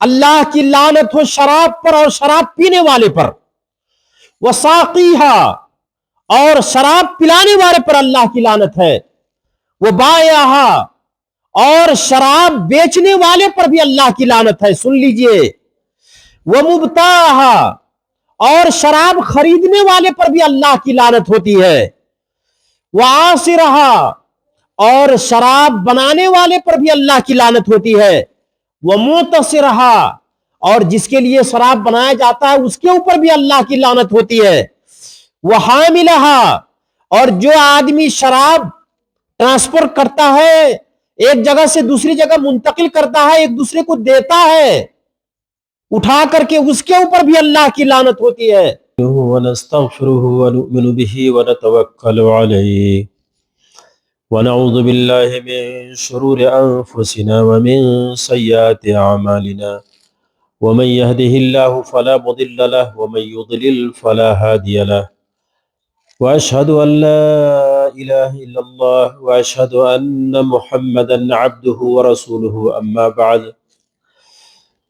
اللہ کی لعنت ہو شراب پر اور شراب پینے والے پر، وساقیہا اور شراب پلانے والے پر اللہ کی لعنت ہے، وبائعہا اور شراب بیچنے والے پر بھی اللہ کی لعنت ہے، سن لیجئے، ومبتاعہا اور شراب خریدنے والے پر بھی اللہ کی لعنت ہوتی ہے، وعاصرہا اور شراب بنانے والے پر بھی اللہ کی لعنت ہوتی ہے، ومعتصرہا اور جس کے لیے شراب بنایا جاتا ہے اس کے اوپر بھی اللہ کی لعنت ہوتی ہے، وحاملہا اور جو آدمی شراب ٹرانسفر کرتا ہے، ایک جگہ سے دوسری جگہ منتقل کرتا ہے، ایک دوسرے کو دیتا ہے اٹھا کر کے، اس کے اوپر بھی اللہ کی لعنت ہوتی ہے۔ ونستغفره ونؤمن به ونتوکل علیہ ونعوذ باللہ من شرور انفسنا ومن سیئات اعمالنا ومن يهده الله فلا مضل له ومن يضلل فلا هادي له واشهد ان لا اله الا الله واشهد ان محمدا عبده ورسوله اما بعد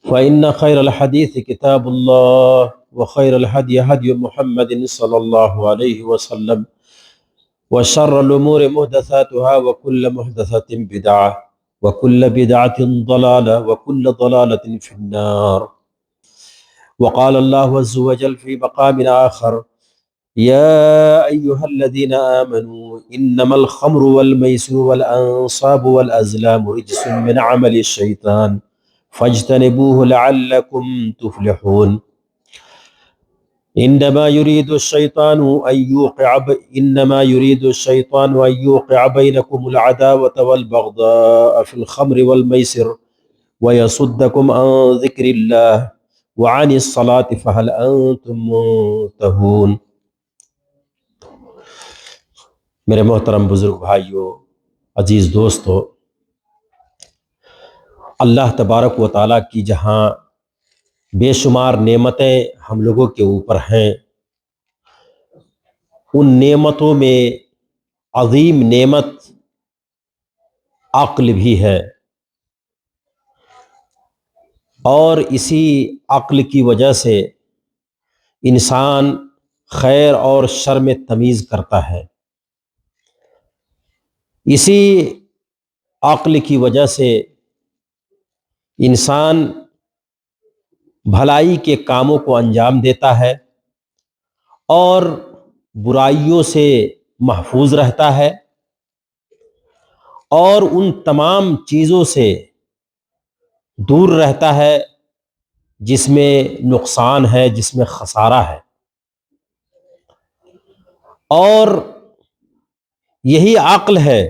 فإن خير الحديث كتاب الله وخير الهدي هدي محمد صلى الله عليه وسلم وشر الأمور محدثاتها وكل محدثة بدعة وكل بدعة ضلالة وكل ضلالة في النار. وقال الله عز وجل في مقام آخر: يا أيها الذين آمنوا إنما الخمر والميسر والأنصاب والأزلام رجس من عمل الشيطان فاجتنبوه لعلكم تفلحون. إنما يريد الشيطان أن يوقع بينكم العداوة والبغضاء في الخمر والميسر ويصدكم عن ذكر الله وعن الصلاة فهل أنتم منتهون. میرے محترم بزرگ بھائیو، عزیز دوستو، اللہ تبارک و تعالیٰ کی جہاں بے شمار نعمتیں ہم لوگوں کے اوپر ہیں، ان نعمتوں میں عظیم نعمت عقل بھی ہے، اور اسی عقل کی وجہ سے انسان خیر اور شر میں تمیز کرتا ہے، اسی عقل کی وجہ سے انسان بھلائی کے کاموں کو انجام دیتا ہے اور برائیوں سے محفوظ رہتا ہے، اور ان تمام چیزوں سے دور رہتا ہے جس میں نقصان ہے، جس میں خسارہ ہے۔ اور یہی عقل ہے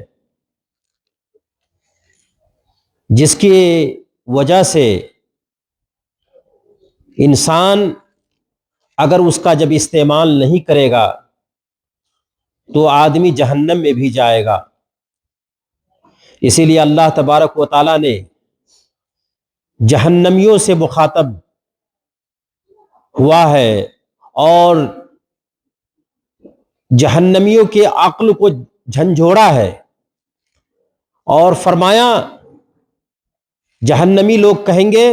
جس کی وجہ سے انسان اگر اس کا جب استعمال نہیں کرے گا تو آدمی جہنم میں بھی جائے گا۔ اسی لیے اللہ تبارک و تعالیٰ نے جہنمیوں سے مخاطب ہوا ہے اور جہنمیوں کے عقل کو جھنجھوڑا ہے، اور فرمایا جہنمی لوگ کہیں گے،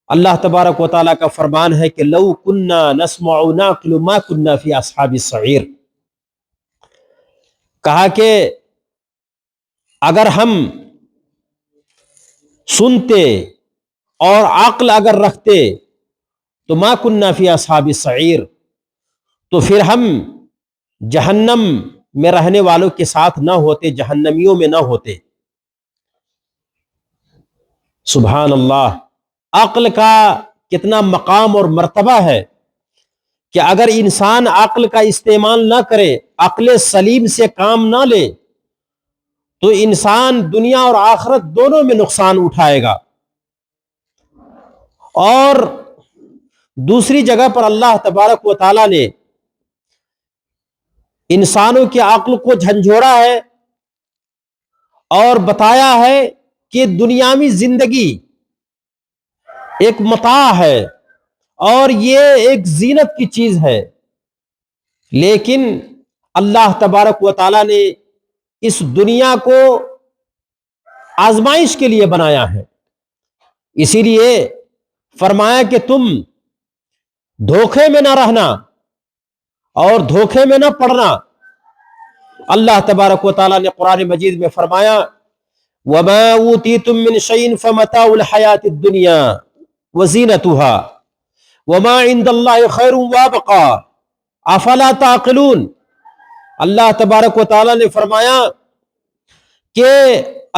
اللہ تبارک و تعالیٰ کا فرمان ہے کہ لو کننا نسمع نعقل ما کننا فی اصحاب السعیر، کہا کہ اگر ہم سنتے اور عقل اگر رکھتے تو ما کننا فی اصحاب السعیر، تو پھر ہم جہنم میں رہنے والوں کے ساتھ نہ ہوتے، جہنمیوں میں نہ ہوتے۔ سبحان اللہ، عقل کا کتنا مقام اور مرتبہ ہے کہ اگر انسان عقل کا استعمال نہ کرے، عقل سلیم سے کام نہ لے، تو انسان دنیا اور آخرت دونوں میں نقصان اٹھائے گا۔ اور دوسری جگہ پر اللہ تبارک و تعالیٰ نے انسانوں کے عقل کو جھنجھوڑا ہے اور بتایا ہے کہ دنیاوی زندگی ایک متاع ہے اور یہ ایک زینت کی چیز ہے، لیکن اللہ تبارک و تعالیٰ نے اس دنیا کو آزمائش کے لیے بنایا ہے، اسی لیے فرمایا کہ تم دھوکے میں نہ رہنا اور دھوکے میں نہ پڑنا. اللہ تبارک و تعالیٰ نے قرآن مجید میں فرمایا وَمَا أُوتِيتُم مِّن شَيْءٍ فَمَتَاعُ الْحَيَاةِ الدُّنْيَا وَزِينَتُهَا وَمَا عِندَ اللَّهِ خَيْرٌ وَأَبْقَىٰ أَفَلَا تَعْقِلُونَ. اللہ تبارک و تعالیٰ نے فرمایا کہ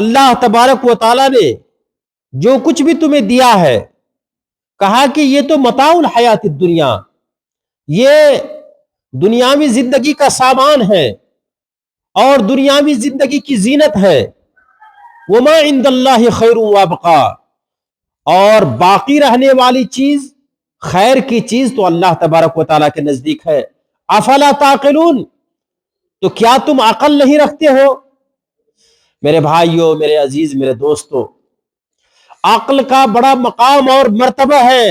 اللہ تبارک و تعالیٰ نے جو کچھ بھی تمہیں دیا ہے کہا کہ یہ تو متاع الحیات الدنیا، یہ دنیاوی زندگی کا سامان ہے اور دنیاوی زندگی کی زینت ہے. وما عند اللہ خیر وابقا، اور باقی رہنے والی چیز، خیر کی چیز تو اللہ تبارک و تعالیٰ کے نزدیک ہے. افلا تعقلون، تو کیا تم عقل نہیں رکھتے ہو؟ میرے بھائیوں، میرے عزیز، میرے دوستو، عقل کا بڑا مقام اور مرتبہ ہے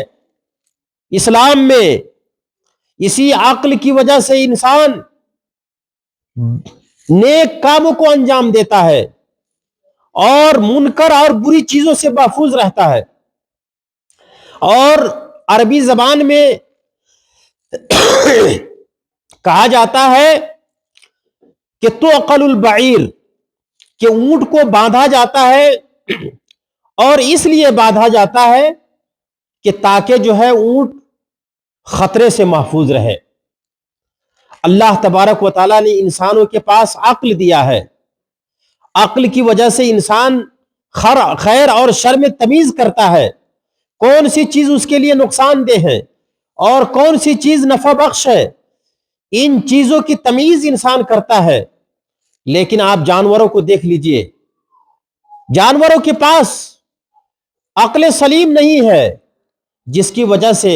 اسلام میں. اسی عقل کی وجہ سے انسان نیک کاموں کو انجام دیتا ہے اور منکر اور بری چیزوں سے محفوظ رہتا ہے. اور عربی زبان میں کہا جاتا ہے کہ توقل البعیر، کہ اونٹ کو باندھا جاتا ہے، اور اس لیے باندھا جاتا ہے کہ تاکہ جو ہے اونٹ خطرے سے محفوظ رہے. اللہ تبارک و تعالیٰ نے انسانوں کے پاس عقل دیا ہے. عقل کی وجہ سے انسان خیر اور شر میں تمیز کرتا ہے، کون سی چیز اس کے لیے نقصان دہ ہے اور کون سی چیز نفع بخش ہے. ان چیزوں کی تمیز انسان کرتا ہے. لیکن آپ جانوروں کو دیکھ لیجئے، جانوروں کے پاس عقل سلیم نہیں ہے، جس کی وجہ سے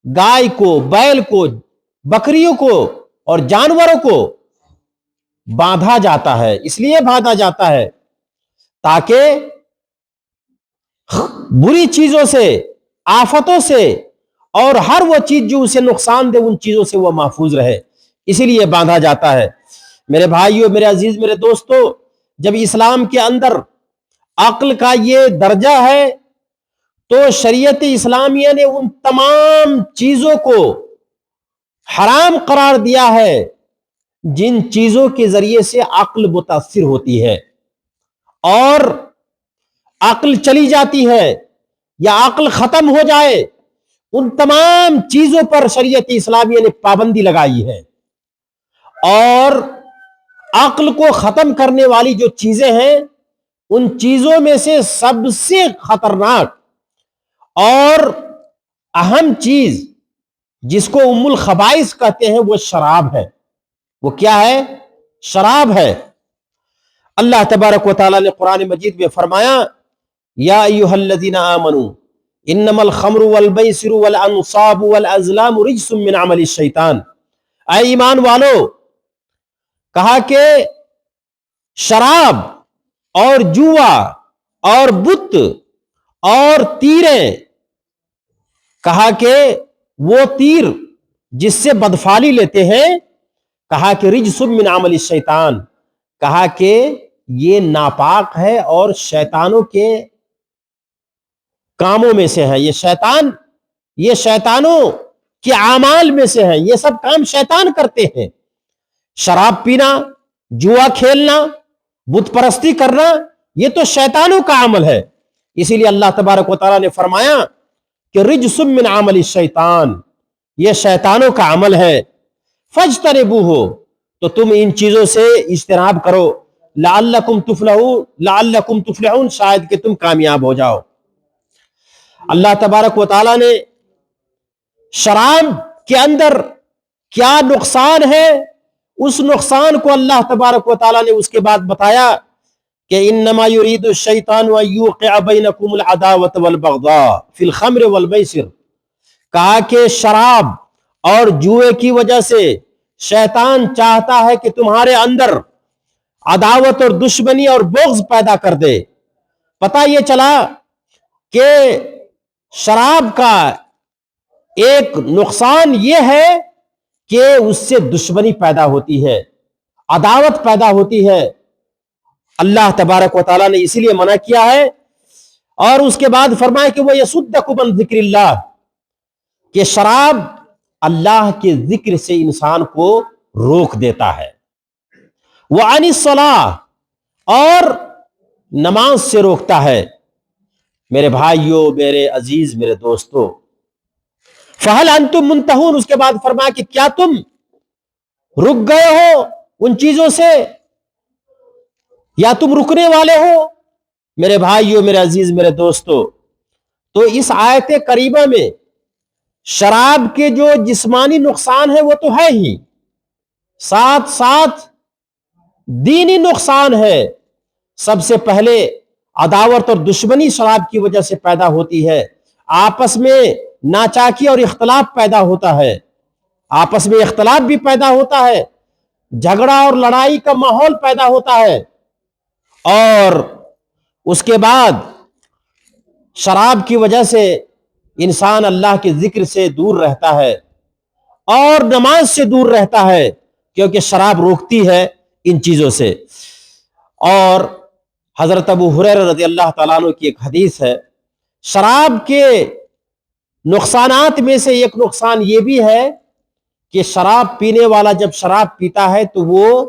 گائے کو، بیل کو، بکریوں کو اور جانوروں کو باندھا جاتا ہے. اس لیے باندھا جاتا ہے تاکہ بری چیزوں سے، آفتوں سے اور ہر وہ چیز جو اسے نقصان دے ان چیزوں سے وہ محفوظ رہے. اسی لیے باندھا جاتا ہے. میرے بھائیوں، میرے عزیز، میرے دوستو، جب اسلام کے اندر عقل کا یہ درجہ ہے تو شریعت اسلامیہ نے ان تمام چیزوں کو حرام قرار دیا ہے جن چیزوں کے ذریعے سے عقل متاثر ہوتی ہے اور عقل چلی جاتی ہے یا عقل ختم ہو جائے. ان تمام چیزوں پر شریعت اسلامیہ نے پابندی لگائی ہے. اور عقل کو ختم کرنے والی جو چیزیں ہیں ان چیزوں میں سے سب سے خطرناک اور اہم چیز جس کو ام الخبائث کہتے ہیں وہ شراب ہے. وہ کیا ہے؟ شراب ہے. اللہ تبارک و تعالیٰ نے قرآن مجید میں فرمایا یا ایھا الذین آمنوا انما الخمر والمیسر والانصاب والازلام رجس من عمل الشیطان. اے ایمان والو، کہا کہ شراب اور جوا اور بت اور تیریں، کہا کہ وہ تیر جس سے بدفعلی لیتے ہیں، کہا کہ رجس من عمل الشیطان، کہا کہ یہ ناپاک ہے اور شیطانوں کے کاموں میں سے ہے. یہ شیطانوں کے اعمال میں سے ہیں. یہ سب کام شیطان کرتے ہیں. شراب پینا، جوا کھیلنا، بت پرستی کرنا، یہ تو شیطانوں کا عمل ہے. اسی لیے اللہ تبارک و تعالیٰ نے فرمایا کہ رجس من عمل الشیطان، یہ شیطانوں کا عمل ہے. فاجتنبوہ، تو تم ان چیزوں سے اجتناب کرو. لعلکم تفلحون، شاید کہ تم کامیاب ہو جاؤ. اللہ تبارک و تعالیٰ نے شراب کے اندر کیا نقصان ہے اس نقصان کو اللہ تبارک و تعالیٰ نے اس کے بعد بتایا کہ انما یرید الشیطان ان یوقع بینکم العداوۃ والبغضاء فی الخمر والمیسر. کہا کہ شراب اور جوئے کی وجہ سے شیطان چاہتا ہے کہ تمہارے اندر عداوت اور دشمنی اور بغض پیدا کر دے. پتہ یہ چلا کہ شراب کا ایک نقصان یہ ہے کہ اس سے دشمنی پیدا ہوتی ہے، عداوت پیدا ہوتی ہے. اللہ تبارک و تعالیٰ نے اسی لیے منع کیا ہے اور اس کے بعد فرمایا کہ وہ یصدکم عن ذکر اللہ، کہ شراب اللہ کے ذکر سے انسان کو روک دیتا ہے، وعن الصلاۃ، اور نماز سے روکتا ہے۔ میرے بھائیوں، میرے عزیز، میرے دوستو، فہل انتم منتہون، اس کے بعد فرمایا کہ کیا تم رک گئے ہو ان چیزوں سے، یا تم رکنے والے ہو؟ میرے بھائیوں، میرے عزیز، میرے دوستو، تو اس آیت کریمہ میں شراب کے جو جسمانی نقصان ہے وہ تو ہے ہی، ساتھ ساتھ دینی نقصان ہے۔ سب سے پہلے عداوت اور دشمنی شراب کی وجہ سے پیدا ہوتی ہے، آپس میں ناچاکی اور اختلاف پیدا ہوتا ہے، آپس میں اختلاف بھی پیدا ہوتا ہے، جھگڑا اور لڑائی کا ماحول پیدا ہوتا ہے، اور اس کے بعد شراب کی وجہ سے انسان اللہ کے ذکر سے دور رہتا ہے اور نماز سے دور رہتا ہے، کیونکہ شراب روکتی ہے ان چیزوں سے۔ اور حضرت ابو ہریرہ رضی اللہ تعالیٰ عنہ کی ایک حدیث ہے، شراب کے نقصانات میں سے ایک نقصان یہ بھی ہے کہ شراب پینے والا جب شراب پیتا ہے تو وہ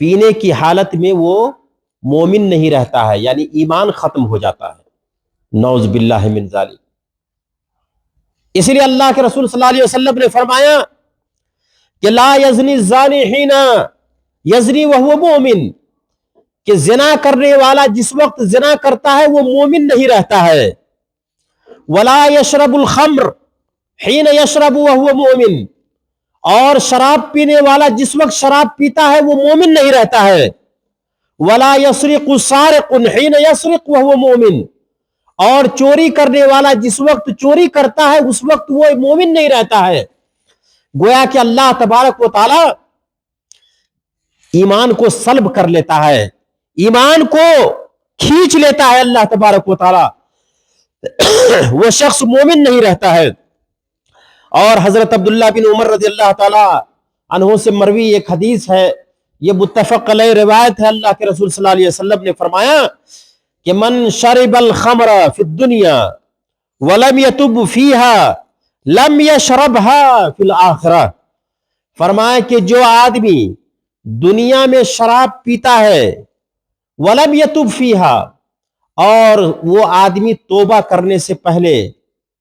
پینے کی حالت میں وہ مومن نہیں رہتا ہے، یعنی ایمان ختم ہو جاتا ہے، نعوذ باللہ من ذالک۔ اس لیے اللہ کے رسول صلی اللہ علیہ وسلم نے فرمایا کہ لا یزنی الزانی حین یزنی وہو مومن، کہ زنا کرنے والا جس وقت زنا کرتا ہے وہ مومن نہیں رہتا ہے، ولا یشرب الخمر حین یشرب وہو مومن، اور شراب پینے والا جس وقت شراب پیتا ہے وہ مومن نہیں رہتا ہے، ولا یسرق سارق حین یسرق وہو مومن، اور چوری کرنے والا جس وقت چوری کرتا ہے اس وقت وہ مومن نہیں رہتا ہے۔ گویا کہ اللہ تبارک و تعالی ایمان کو سلب کر لیتا ہے، ایمان کو کھینچ لیتا ہے اللہ تبارک و تعالی، وہ شخص مومن نہیں رہتا ہے۔ اور حضرت عبداللہ بن عمر رضی اللہ تعالی عنہ سے مروی ایک حدیث ہے، یہ متفق علیہ روایت ہے، اللہ کے رسول صلی اللہ علیہ وسلم نے فرمایا کہ من شرب الخمر فی الدنیا ولم یتب فیہا لم یشربها فی الآخرہ، فرمایا کہ جو آدمی دنیا میں شراب پیتا ہے ولم یتب فیہا، اور وہ آدمی توبہ کرنے سے پہلے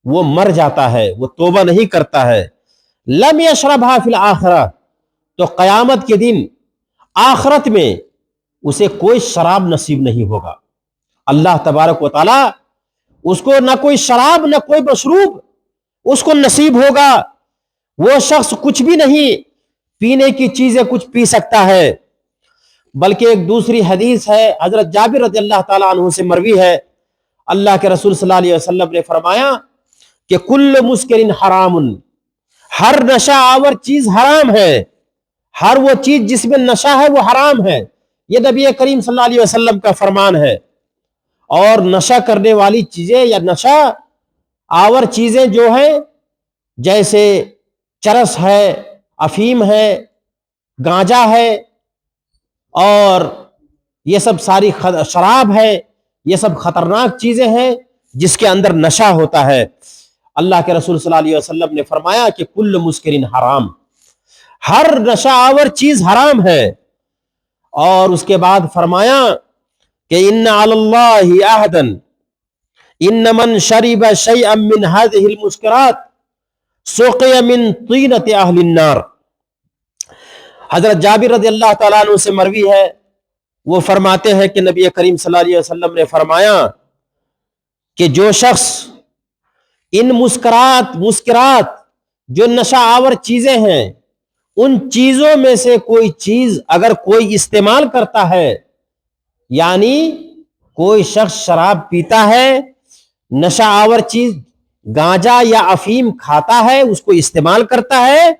وہ مر جاتا ہے، وہ توبہ نہیں کرتا ہے، لم یشربها فی الآخرہ، تو قیامت کے دن آخرت میں اسے کوئی شراب نصیب نہیں ہوگا۔ اللہ تبارک و تعالی اس کو نہ کوئی شراب نہ کوئی مشروب اس کو نصیب ہوگا، وہ شخص کچھ بھی نہیں پینے کی چیزیں کچھ پی سکتا ہے۔ بلکہ ایک دوسری حدیث ہے، حضرت جابر رضی اللہ تعالیٰ عنہ سے مروی ہے، اللہ کے رسول صلی اللہ علیہ وسلم نے فرمایا کہ کل مسکر حرام، ہر نشہ آور چیز حرام ہے، ہر وہ چیز جس میں نشہ ہے وہ حرام ہے، یہ نبی کریم صلی اللہ علیہ وسلم کا فرمان ہے۔ اور نشہ کرنے والی چیزیں یا نشہ آور چیزیں جو ہیں جیسے چرس ہے، افیم ہے، گانجا ہے، اور یہ سب ساری شراب ہے، یہ سب خطرناک چیزیں ہیں جس کے اندر نشہ ہوتا ہے۔ اللہ کے رسول صلی اللہ علیہ وسلم نے فرمایا کہ کل مسکرین حرام، ہر نشہ آور چیز حرام ہے۔ اور اس کے بعد فرمایا کہ ان علی اللہ عہدا ان من شرب شیئا من هذه المسکرات سقی من طینۃ اہل النار۔ حضرت جابر رضی اللہ تعالیٰ عنہ سے مروی ہے، وہ فرماتے ہیں کہ نبی کریم صلی اللہ علیہ وسلم نے فرمایا کہ جو شخص ان مسکرات جو نشہ آور چیزیں ہیں ان چیزوں میں سے کوئی چیز اگر کوئی استعمال کرتا ہے، یعنی کوئی شخص شراب پیتا ہے، نشہ آور چیز گانجا یا افیم کھاتا ہے، اس کو استعمال کرتا ہے،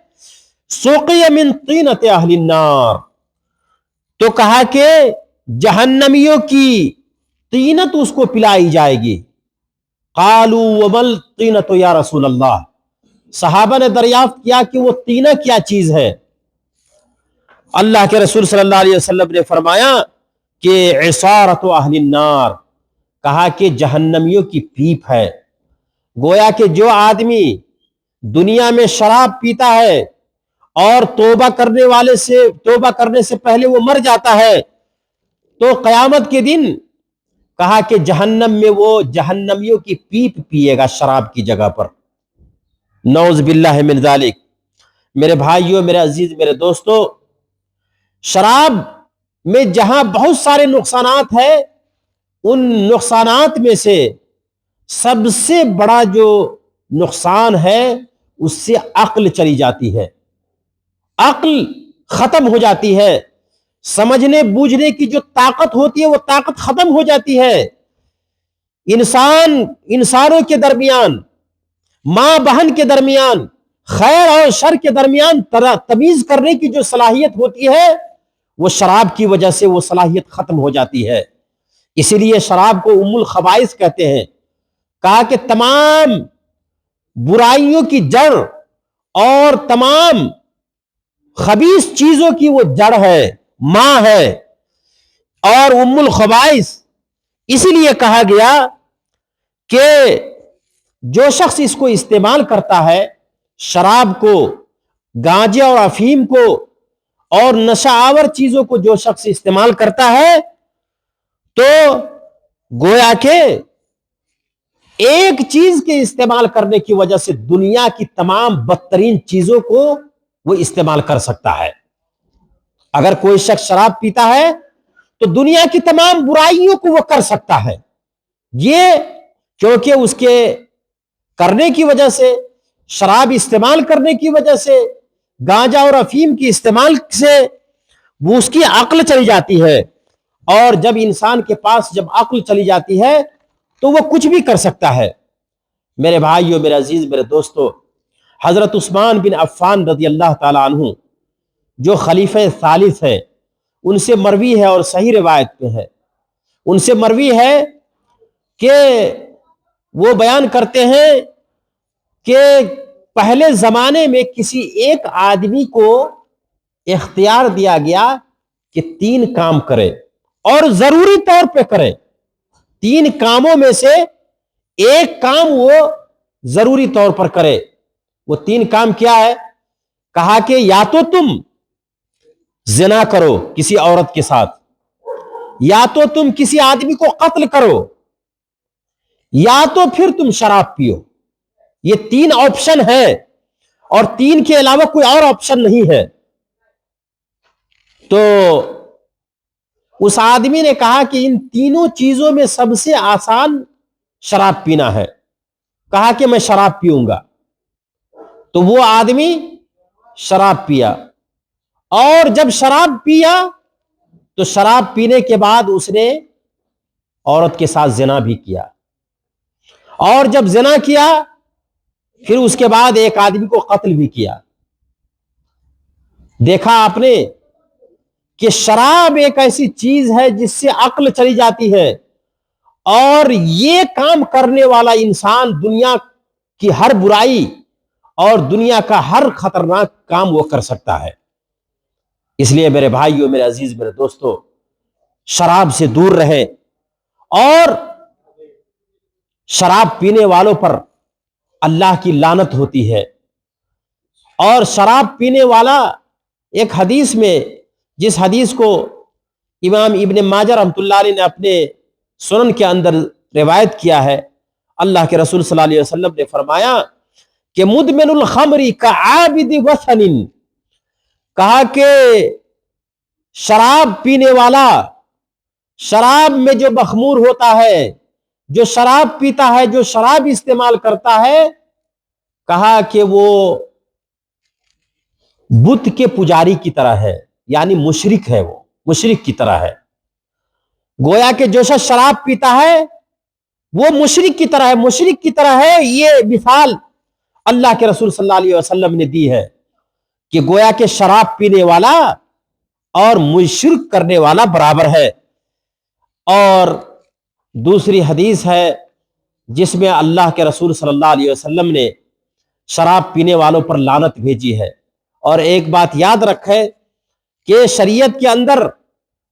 سقی من طینۃ اہل النار، تو کہا کہ جہنمیوں کی طینت اس کو پلائی جائے گی۔ قالوا ومل طینۃ یا رسول اللہ، صحابہ نے دریافت کیا کہ وہ طینہ کیا چیز ہے؟ اللہ کے رسول صلی اللہ علیہ وسلم نے فرمایا کہ عصارۃ اہل النار، کہا کہ جہنمیوں کی پیپ ہے. گویا کہ جو آدمی دنیا میں شراب پیتا ہے اور توبہ کرنے سے پہلے وہ مر جاتا ہے تو قیامت کے دن کہا کہ جہنم میں وہ جہنمیوں کی پیپ پیے گا شراب کی جگہ پر. نعوذ باللہ من ذالک. میرے بھائیوں، میرے عزیز، میرے دوستو، شراب میں جہاں بہت سارے نقصانات ہیں، ان نقصانات میں سے سب سے بڑا جو نقصان ہے اس سے عقل چلی جاتی ہے، عقل ختم ہو جاتی ہے، سمجھنے بوجھنے کی جو طاقت ہوتی ہے وہ طاقت ختم ہو جاتی ہے. انسانوں کے درمیان، ماں بہن کے درمیان، خیر اور شر کے درمیان تمیز کرنے کی جو صلاحیت ہوتی ہے وہ شراب کی وجہ سے وہ صلاحیت ختم ہو جاتی ہے. اسی لیے شراب کو ام الخبائث کہتے ہیں. کہا کہ تمام برائیوں کی جڑ اور تمام خبیث چیزوں کی وہ جڑ ہے، ماں ہے، اور ام الخبائث اسی لیے کہا گیا کہ جو شخص اس کو استعمال کرتا ہے، شراب کو، گانجے اور افیم کو اور نشہ آور چیزوں کو جو شخص استعمال کرتا ہے تو گویا کہ ایک چیز کے استعمال کرنے کی وجہ سے دنیا کی تمام بدترین چیزوں کو وہ استعمال کر سکتا ہے. اگر کوئی شخص شراب پیتا ہے تو دنیا کی تمام برائیوں کو وہ کر سکتا ہے. یہ کیونکہ اس کے کرنے کی وجہ سے، شراب استعمال کرنے کی وجہ سے، گانجا اور افیم کی استعمال سے وہ اس کی عقل چلی جاتی ہے. اور جب انسان کے پاس جب عقل چلی جاتی ہے تو وہ کچھ بھی کر سکتا ہے. میرے بھائیوں، میرے عزیز، میرے دوستو، حضرت عثمان بن عفان رضی اللہ تعالی عنہ جو خلیفہ ثالث ہے، ان سے مروی ہے اور صحیح روایت پہ ہے، ان سے مروی ہے کہ وہ بیان کرتے ہیں کہ پہلے زمانے میں کسی ایک آدمی کو اختیار دیا گیا کہ 3 کام کرے اور ضروری طور پہ کرے. 3 کاموں میں سے ایک کام وہ ضروری طور پر کرے. وہ 3 کام کیا ہے؟ کہا کہ یا تو تم زنا کرو کسی عورت کے ساتھ، یا تو تم کسی آدمی کو قتل کرو، یا تو پھر تم شراب پیو. یہ 3 آپشن ہے اور 3 کے علاوہ کوئی اور آپشن نہیں ہے. تو اس آدمی نے کہا کہ ان تینوں چیزوں میں سب سے آسان شراب پینا ہے. کہا کہ میں شراب پیوں گا. تو وہ آدمی شراب پیا، اور جب شراب پیا تو شراب پینے کے بعد اس نے عورت کے ساتھ زنا بھی کیا، اور جب زنا کیا پھر اس کے بعد ایک آدمی کو قتل بھی کیا. دیکھا آپ نے کہ شراب ایک ایسی چیز ہے جس سے عقل چلی جاتی ہے، اور یہ کام کرنے والا انسان دنیا کی ہر برائی اور دنیا کا ہر خطرناک کام وہ کر سکتا ہے. اس لیے میرے بھائیوں، میرے عزیز، میرے دوستو، شراب سے دور رہیں. اور شراب پینے والوں پر اللہ کی لعنت ہوتی ہے. اور شراب پینے والا، ایک حدیث میں، جس حدیث کو امام ابن ماجہ رحمۃ اللہ علیہ نے اپنے سنن کے اندر روایت کیا ہے، اللہ کے رسول صلی اللہ علیہ وسلم نے فرمایا کہ مدمن الخمر کعابد وثن. کہا کہ شراب پینے والا، شراب میں جو مخمور ہوتا ہے، جو شراب پیتا ہے، جو شراب استعمال کرتا ہے، کہا کہ وہ بت کے پجاری کی طرح ہے، یعنی مشرک ہے، وہ مشرک کی طرح ہے. گویا کہ جو شخص شراب پیتا ہے وہ مشرک کی طرح ہے، مشرک کی طرح ہے. یہ مثال اللہ کے رسول صلی اللہ علیہ وسلم نے دی ہے کہ گویا کہ شراب پینے والا اور مشرک کرنے والا برابر ہے. اور دوسری حدیث ہے جس میں اللہ کے رسول صلی اللہ علیہ وسلم نے شراب پینے والوں پر لعنت بھیجی ہے. اور ایک بات یاد رکھے کہ شریعت کے اندر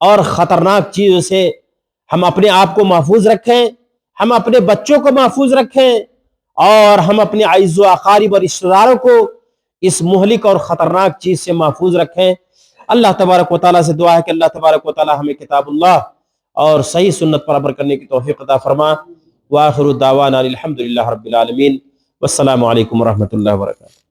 اور خطرناک چیزوں سے ہم اپنے آپ کو محفوظ رکھیں، ہم اپنے بچوں کو محفوظ رکھیں، اور ہم اپنے اعزاء و اقارب اور رشتہ داروں کو اس مہلک اور خطرناک چیز سے محفوظ رکھیں۔ اللہ تبارک و تعالیٰ سے دعا ہے کہ اللہ تبارک و تعالیٰ ہمیں کتاب اللہ اور صحیح سنت پر عمل کرنے کی توفیق عطا فرما۔ وآخر الدعوانا الحمد للہ رب العالمین، والسلام علیکم ورحمۃ اللہ وبرکاتہ۔